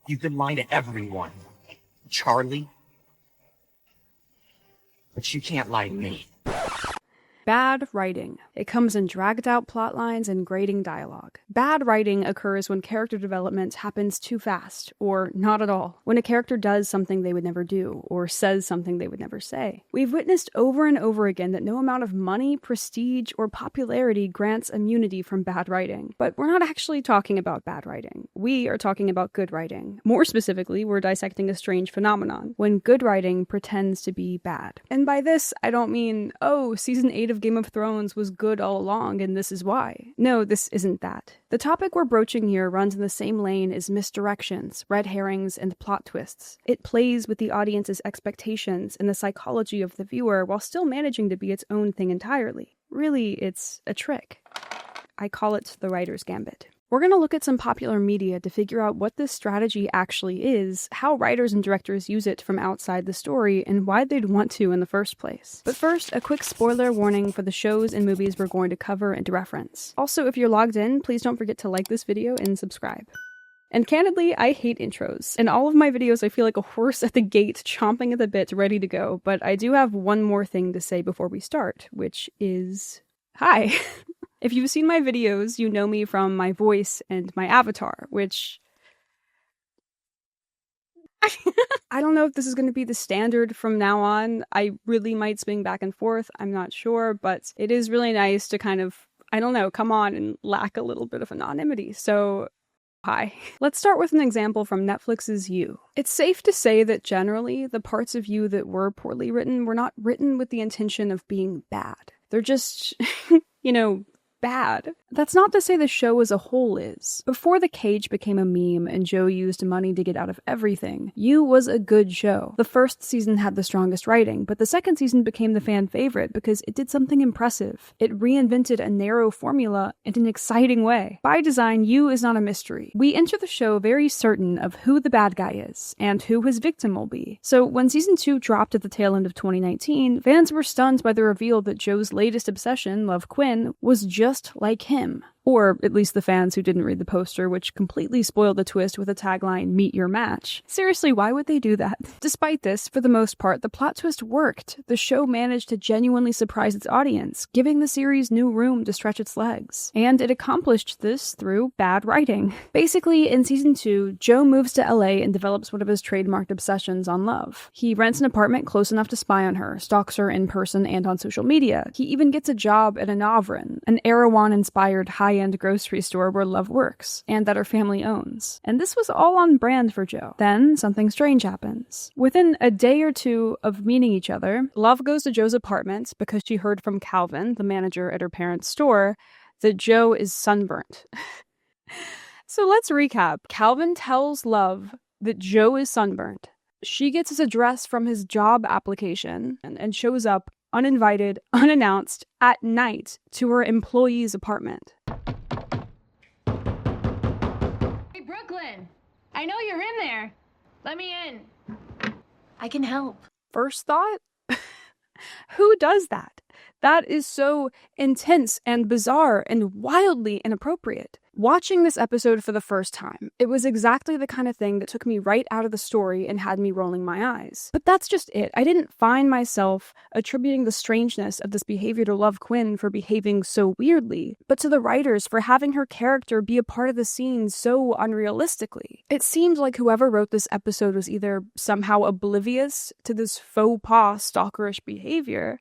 You've been lying to everyone. Charlie. But you can't lie to me. Bad writing. It comes in dragged-out plot lines and grating dialogue. Bad writing occurs when character development happens too fast, or not at all. When a character does something they would never do, or says something they would never say. We've witnessed over and over again that no amount of money, prestige, or popularity grants immunity from bad writing. But we're not actually talking about bad writing. We are talking about good writing. More specifically, we're dissecting a strange phenomenon, when good writing pretends to be bad. And by this, I don't mean, oh, season 8 of Game of Thrones was good all along and this is why. No, this isn't that. The topic we're broaching here runs in the same lane as misdirections, red herrings, and plot twists. It plays with the audience's expectations and the psychology of the viewer while still managing to be its own thing entirely. Really, it's a trick. I call it the writer's gambit. We're going to look at some popular media to figure out what this strategy actually is, how writers and directors use it from outside the story, and why they'd want to in the first place. But first, a quick spoiler warning for the shows and movies we're going to cover and reference. Also, if you're logged in, please don't forget to like this video and subscribe. And candidly, I hate intros. In all of my videos, I feel like a horse at the gate, chomping at the bit, ready to go. But I do have one more thing to say before we start, which is... Hi! If you've seen my videos, you know me from my voice and my avatar, which... I don't know if this is going to be the standard from now on. I really might swing back and forth, I'm not sure, but it is really nice to kind of, I don't know, come on and lack a little bit of anonymity, so... Hi. Let's start with an example from Netflix's You. It's safe to say that generally, the parts of You that were poorly written were not written with the intention of being bad. They're just, bad. That's not to say the show as a whole is. Before The Cage became a meme and Joe used money to get out of everything, You was a good show. The first season had the strongest writing, but the second season became the fan favorite because it did something impressive. It reinvented a narrow formula in an exciting way. By design, You is not a mystery. We enter the show very certain of who the bad guy is, and who his victim will be. So when season 2 dropped at the tail end of 2019, fans were stunned by the reveal that Joe's latest obsession, Love Quinn, was just like him. Or at least the fans who didn't read the poster, which completely spoiled the twist with a tagline, "Meet your match." Seriously, why would they do that? Despite this, for the most part, the plot twist worked. The show managed to genuinely surprise its audience, giving the series new room to stretch its legs. And it accomplished this through bad writing. Basically, in season 2, Joe moves to LA and develops one of his trademarked obsessions on love. He rents an apartment close enough to spy on her, stalks her in person and on social media. He even gets a job at a Novrin, an Erewhon-inspired high-end grocery store where love works, and that her family owns. And this was all on brand for Joe. Then, something strange happens. Within a day or two of meeting each other, Love goes to Joe's apartment because she heard from Calvin, the manager at her parents' store, that Joe is sunburnt. So let's recap. Calvin tells Love that Joe is sunburnt. She gets his address from his job application and shows up uninvited, unannounced, at night to her employee's apartment. Hey, Brooklyn! I know you're in there. Let me in. I can help. First thought? Who does that? That is so intense and bizarre and wildly inappropriate. Watching this episode for the first time, it was exactly the kind of thing that took me right out of the story and had me rolling my eyes. But that's just it. I didn't find myself attributing the strangeness of this behavior to Love Quinn for behaving so weirdly, but to the writers for having her character be a part of the scene so unrealistically. It seemed like whoever wrote this episode was either somehow oblivious to this faux pas stalkerish behavior,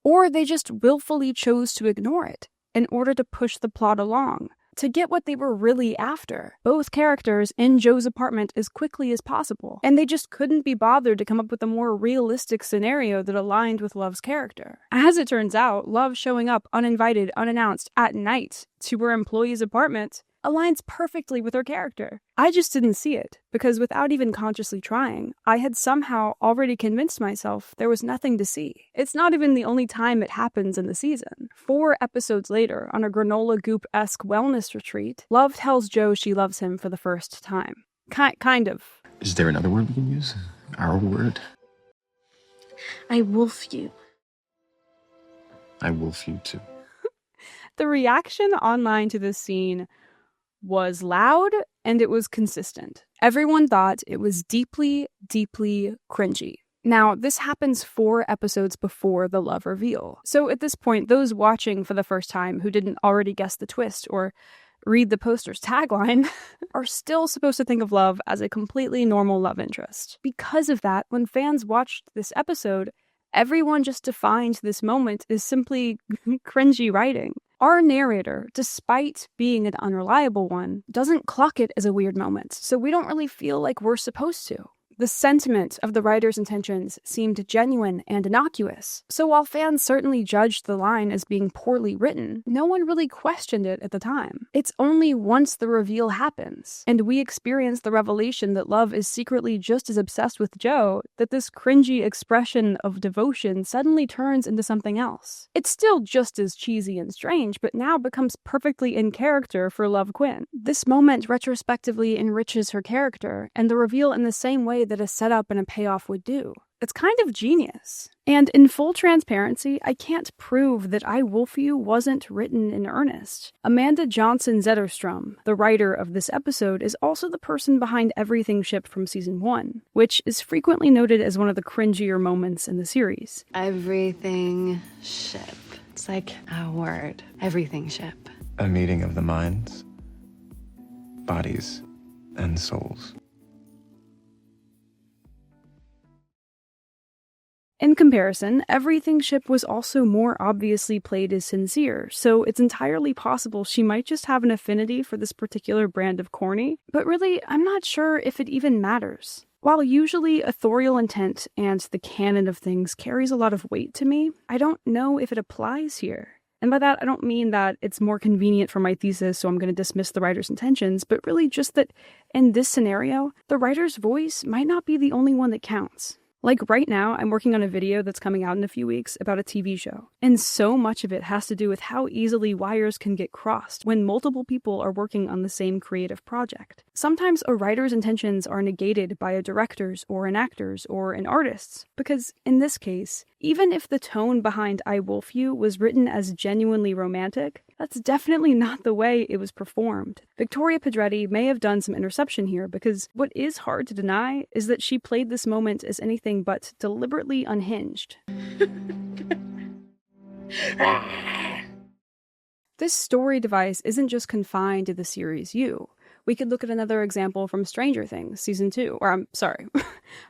or they just willfully chose to ignore it in order to push the plot along, to get what they were really after. Both characters in Joe's apartment as quickly as possible, and they just couldn't be bothered to come up with a more realistic scenario that aligned with Love's character. As it turns out, Love showing up uninvited, unannounced, at night to her employee's apartment aligns perfectly with her character. I just didn't see it, because without even consciously trying, I had somehow already convinced myself there was nothing to see. It's not even the only time it happens in the season. 4 episodes later, on a granola goop-esque wellness retreat, Love tells Joe she loves him for the first time. Kind of. Is there another word we can use? Our word? I wolf you. I wolf you too. The reaction online to this scene was loud and it was consistent. Everyone thought it was deeply, deeply cringy. Now, this happens 4 episodes before the love reveal. So at this point, those watching for the first time who didn't already guess the twist or read the poster's tagline are still supposed to think of love as a completely normal love interest. Because of that, when fans watched this episode, everyone just defined this moment as simply cringy writing. Our narrator, despite being an unreliable one, doesn't clock it as a weird moment, so we don't really feel like we're supposed to. The sentiment of the writer's intentions seemed genuine and innocuous, so while fans certainly judged the line as being poorly written, no one really questioned it at the time. It's only once the reveal happens, and we experience the revelation that love is secretly just as obsessed with Joe, that this cringy expression of devotion suddenly turns into something else. It's still just as cheesy and strange, but now becomes perfectly in character for Love Quinn. This moment retrospectively enriches her character, and the reveal in the same way that a setup and a payoff would do. It's kind of genius. And in full transparency, I can't prove that I Wolf You wasn't written in earnest. Amanda Johnson Zetterstrom, the writer of this episode, is also the person behind Everything Ship from season 1, which is frequently noted as one of the cringier moments in the series. Everything ship. It's like a word. Everything ship. A meeting of the minds, bodies, and souls. In comparison, Everything Ship was also more obviously played as sincere, so it's entirely possible she might just have an affinity for this particular brand of corny, but really, I'm not sure if it even matters. While usually authorial intent and the canon of things carries a lot of weight to me, I don't know if it applies here. And by that, I don't mean that it's more convenient for my thesis, so I'm going to dismiss the writer's intentions, but really just that in this scenario, the writer's voice might not be the only one that counts. Like right now, I'm working on a video that's coming out in a few weeks about a TV show, and so much of it has to do with how easily wires can get crossed when multiple people are working on the same creative project. Sometimes a writer's intentions are negated by a director's or an actor's or an artist's, because in this case, even if the tone behind I Wolf You was written as genuinely romantic, that's definitely not the way it was performed. Victoria Pedretti may have done some interception here, because what is hard to deny is that she played this moment as anything but deliberately unhinged. This story device isn't just confined to the series You. We could look at another example from Stranger Things, season 2,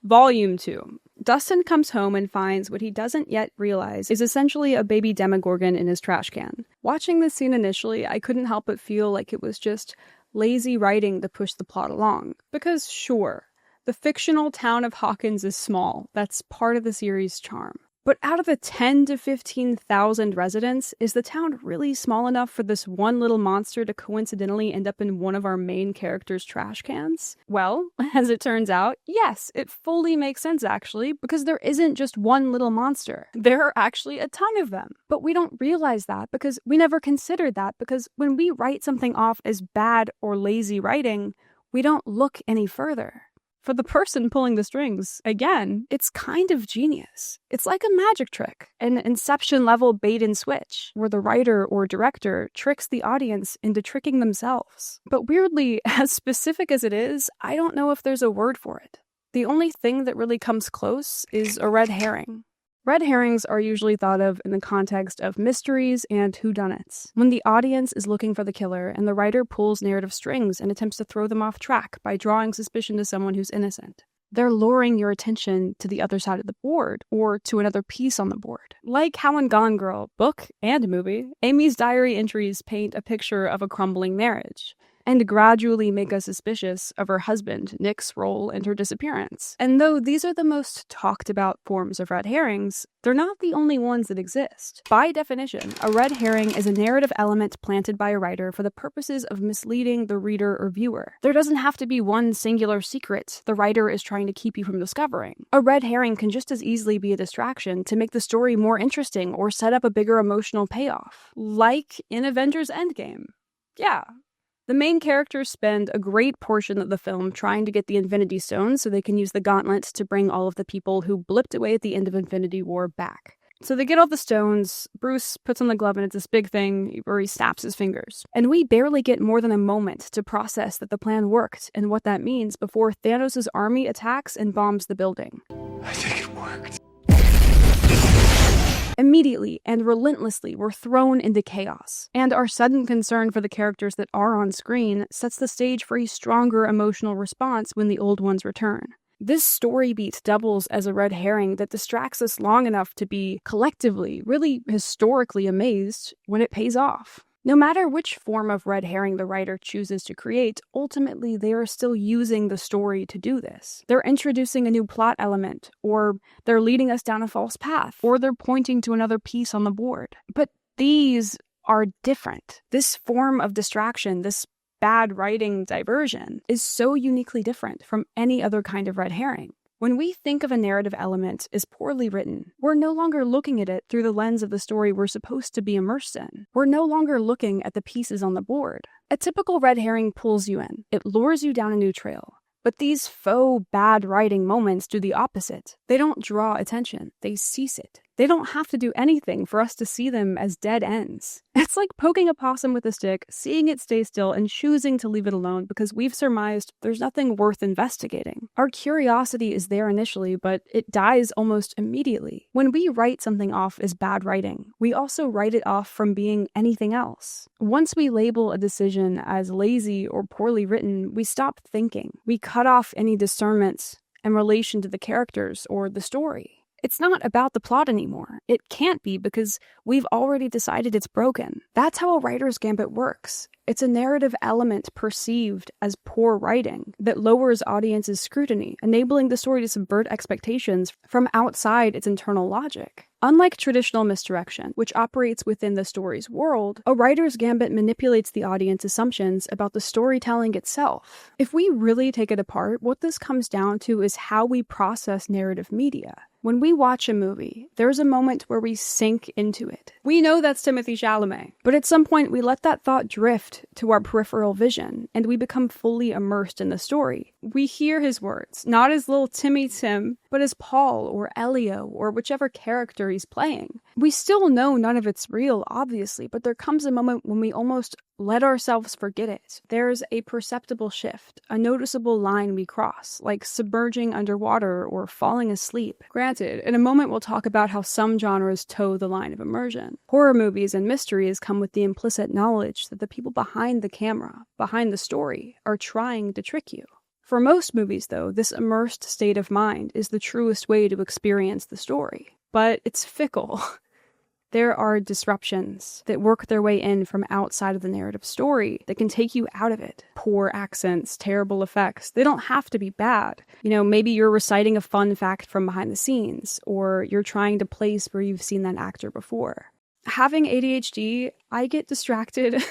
volume 2. Dustin comes home and finds what he doesn't yet realize is essentially a baby Demogorgon in his trash can. Watching this scene initially, I couldn't help but feel like it was just lazy writing to push the plot along. Because sure, the fictional town of Hawkins is small. That's part of the series' charm. But out of the 10 to 15,000 residents, is the town really small enough for this one little monster to coincidentally end up in one of our main characters' trash cans? Well, as it turns out, yes, it fully makes sense actually, because there isn't just one little monster. There are actually a ton of them. But we don't realize that because we never considered that, because when we write something off as bad or lazy writing, we don't look any further. For the person pulling the strings, again, it's kind of genius. It's like a magic trick, an Inception-level bait and switch, where the writer or director tricks the audience into tricking themselves. But weirdly, as specific as it is, I don't know if there's a word for it. The only thing that really comes close is a red herring. Red herrings are usually thought of in the context of mysteries and whodunits, when the audience is looking for the killer and the writer pulls narrative strings and attempts to throw them off track by drawing suspicion to someone who's innocent. They're luring your attention to the other side of the board, or to another piece on the board. Like how in Gone Girl, book and movie, Amy's diary entries paint a picture of a crumbling marriage, and gradually make us suspicious of her husband, Nick's role in her disappearance. And though these are the most talked about forms of red herrings, they're not the only ones that exist. By definition, a red herring is a narrative element planted by a writer for the purposes of misleading the reader or viewer. There doesn't have to be one singular secret the writer is trying to keep you from discovering. A red herring can just as easily be a distraction to make the story more interesting or set up a bigger emotional payoff. Like in Avengers Endgame. Yeah. The main characters spend a great portion of the film trying to get the Infinity Stones so they can use the gauntlet to bring all of the people who blipped away at the end of Infinity War back. So they get all the stones, Bruce puts on the glove and it's this big thing where he snaps his fingers. And we barely get more than a moment to process that the plan worked and what that means before Thanos' army attacks and bombs the building. I think it worked. Immediately and relentlessly, we're thrown into chaos. And our sudden concern for the characters that are on screen sets the stage for a stronger emotional response when the old ones return. This story beat doubles as a red herring that distracts us long enough to be collectively, really historically amazed when it pays off. No matter which form of red herring the writer chooses to create, ultimately they are still using the story to do this. They're introducing a new plot element, or they're leading us down a false path, or they're pointing to another piece on the board. But these are different. This form of distraction, this bad writing diversion, is so uniquely different from any other kind of red herring. When we think of a narrative element as poorly written, we're no longer looking at it through the lens of the story we're supposed to be immersed in. We're no longer looking at the pieces on the board. A typical red herring pulls you in. It lures you down a new trail. But these faux bad writing moments do the opposite. They don't draw attention. They cease it. They don't have to do anything for us to see them as dead ends. It's like poking a possum with a stick, seeing it stay still, and choosing to leave it alone because we've surmised there's nothing worth investigating. Our curiosity is there initially, but it dies almost immediately. When we write something off as bad writing, we also write it off from being anything else. Once we label a decision as lazy or poorly written, we stop thinking. We cut off any discernment in relation to the characters or the story. It's not about the plot anymore. It can't be because we've already decided it's broken. That's how a writer's gambit works. It's a narrative element perceived as poor writing that lowers audiences' scrutiny, enabling the story to subvert expectations from outside its internal logic. Unlike traditional misdirection, which operates within the story's world, a writer's gambit manipulates the audience assumptions about the storytelling itself. If we really take it apart, what this comes down to is how we process narrative media. When we watch a movie, there's a moment where we sink into it. We know that's Timothée Chalamet, but at some point we let that thought drift to our peripheral vision, and we become fully immersed in the story. We hear his words, not as little Timmy Tim, but as Paul or Elio or whichever character he's playing. We still know none of it's real, obviously, but there comes a moment when we almost let ourselves forget it. There's a perceptible shift, a noticeable line we cross, like submerging underwater or falling asleep. Granted, in a moment we'll talk about how some genres toe the line of immersion. Horror movies and mysteries come with the implicit knowledge that the people behind the camera, behind the story, are trying to trick you. For most movies, though, this immersed state of mind is the truest way to experience the story. But it's fickle. There are disruptions that work their way in from outside of the narrative story that can take you out of it. Poor accents, terrible effects. They don't have to be bad. Maybe you're reciting a fun fact from behind the scenes, or you're trying to place where you've seen that actor before. Having ADHD, I get distracted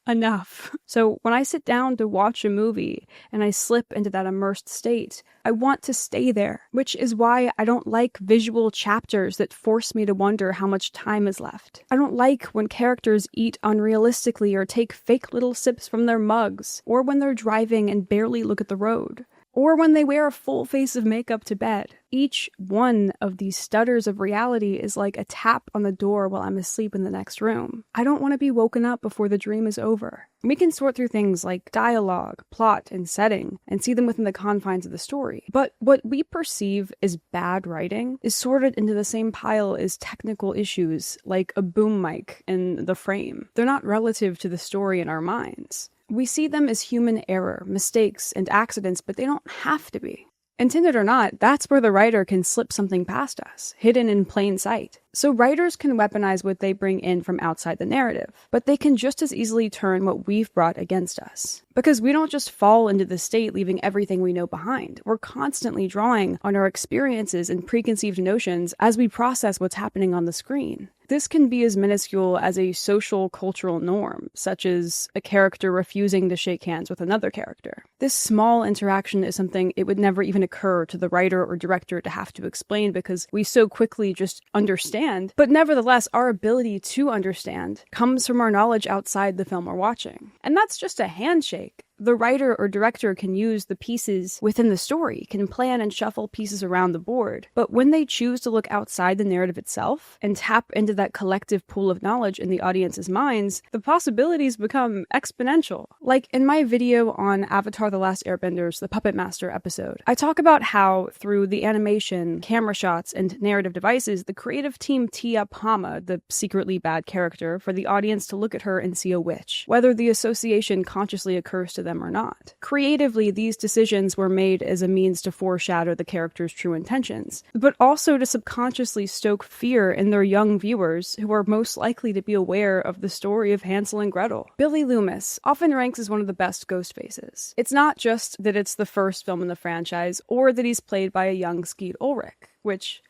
enough. So when I sit down to watch a movie and I slip into that immersed state, I want to stay there, which is why I don't like visual chapters that force me to wonder how much time is left. I don't like when characters eat unrealistically or take fake little sips from their mugs, or when they're driving and barely look at the road, or when they wear a full face of makeup to bed. Each one of these stutters of reality is like a tap on the door while I'm asleep in the next room. I don't want to be woken up before the dream is over. We can sort through things like dialogue, plot, and setting, and see them within the confines of the story. But what we perceive as bad writing is sorted into the same pile as technical issues, like a boom mic in the frame. They're not relative to the story in our minds. We see them as human error, mistakes, and accidents, but they don't have to be. Intended or not, that's where the writer can slip something past us, hidden in plain sight. So writers can weaponize what they bring in from outside the narrative, but they can just as easily turn what we've brought against us. Because we don't just fall into the state leaving everything we know behind. We're constantly drawing on our experiences and preconceived notions as we process what's happening on the screen. This can be as minuscule as a social cultural norm, such as a character refusing to shake hands with another character. This small interaction is something it would never even occur to the writer or director to have to explain because we so quickly just understand. But nevertheless, our ability to understand comes from our knowledge outside the film we're watching. And that's just a handshake. The writer or director can use the pieces within the story, can plan and shuffle pieces around the board, but when they choose to look outside the narrative itself and tap into that collective pool of knowledge in the audience's minds, the possibilities become exponential. Like in my video on Avatar: The Last Airbender's The Puppet Master episode, I talk about how through the animation, camera shots, and narrative devices, the creative team tee up Hama, the secretly bad character, for the audience to look at her and see a witch, whether the association consciously occurs to them or not. Creatively, these decisions were made as a means to foreshadow the character's true intentions, but also to subconsciously stoke fear in their young viewers who are most likely to be aware of the story of Hansel and Gretel. Billy Loomis often ranks as one of the best ghost faces. It's not just that it's the first film in the franchise, or that he's played by a young Skeet Ulrich, which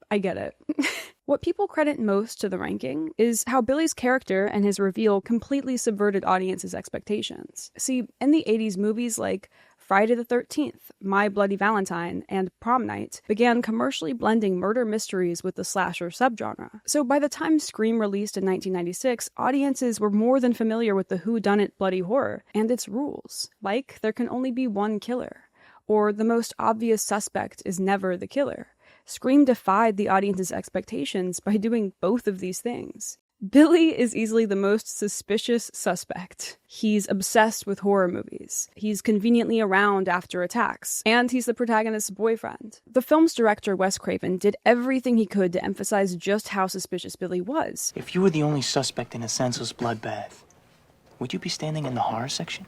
I get it. What people credit most to the ranking is how Billy's character and his reveal completely subverted audiences' expectations. See, in the 80s, movies like Friday the 13th, My Bloody Valentine, and Prom Night began commercially blending murder mysteries with the slasher subgenre. So by the time Scream released in 1996, audiences were more than familiar with the whodunit bloody horror and its rules, like there can only be one killer, or the most obvious suspect is never the killer. Scream defied the audience's expectations by doing both of these things. Billy is easily the most suspicious suspect. He's obsessed with horror movies. He's conveniently around after attacks. And he's the protagonist's boyfriend. The film's director, Wes Craven, did everything he could to emphasize just how suspicious Billy was. If you were the only suspect in a senseless bloodbath, would you be standing in the horror section?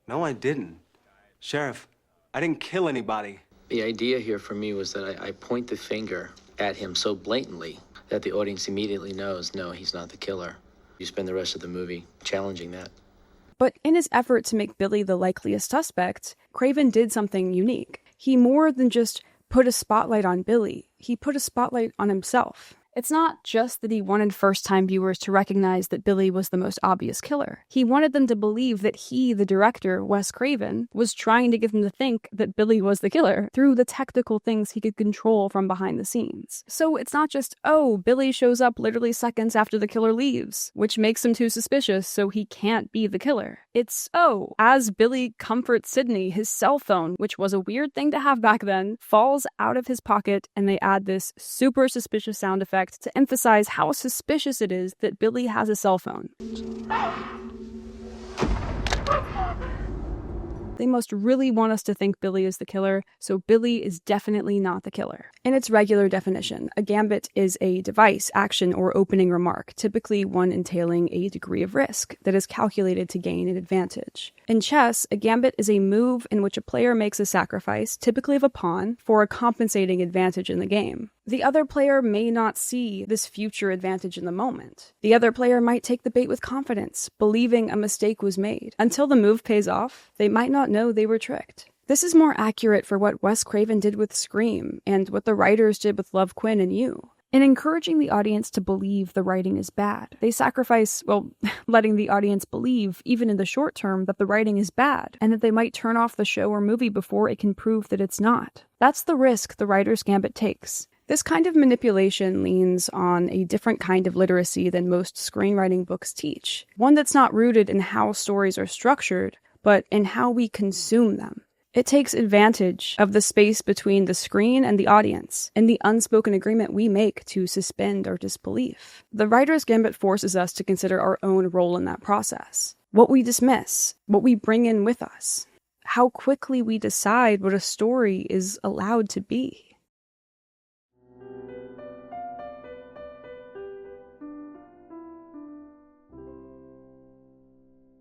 No, I didn't. Sheriff, I didn't kill anybody. The idea here for me was that I point the finger at him so blatantly that the audience immediately knows, no, he's not the killer. You spend the rest of the movie challenging that. But in his effort to make Billy the likeliest suspect, Craven did something unique. He more than just put a spotlight on Billy, he put a spotlight on himself. It's not just that he wanted first-time viewers to recognize that Billy was the most obvious killer. He wanted them to believe that he, the director, Wes Craven, was trying to get them to think that Billy was the killer through the technical things he could control from behind the scenes. So it's not just, oh, Billy shows up literally seconds after the killer leaves, which makes him too suspicious so he can't be the killer. It's, oh, as Billy comforts Sydney, his cell phone, which was a weird thing to have back then, falls out of his pocket and they add this super suspicious sound effect to emphasize how suspicious it is that Billy has a cell phone. They must really want us to think Billy is the killer, so Billy is definitely not the killer. In its regular definition, a gambit is a device, action, or opening remark, typically one entailing a degree of risk that is calculated to gain an advantage. In chess, a gambit is a move in which a player makes a sacrifice, typically of a pawn, for a compensating advantage in the game. The other player may not see this future advantage in the moment. The other player might take the bait with confidence, believing a mistake was made. Until the move pays off, they might not know they were tricked. This is more accurate for what Wes Craven did with Scream, and what the writers did with Love, Quinn, and You. In encouraging the audience to believe the writing is bad, they sacrifice, letting the audience believe, even in the short term, that the writing is bad, and that they might turn off the show or movie before it can prove that it's not. That's the risk the writer's gambit takes. This kind of manipulation leans on a different kind of literacy than most screenwriting books teach, one that's not rooted in how stories are structured, but in how we consume them. It takes advantage of the space between the screen and the audience, and the unspoken agreement we make to suspend our disbelief. The writer's gambit forces us to consider our own role in that process, what we dismiss, what we bring in with us, how quickly we decide what a story is allowed to be.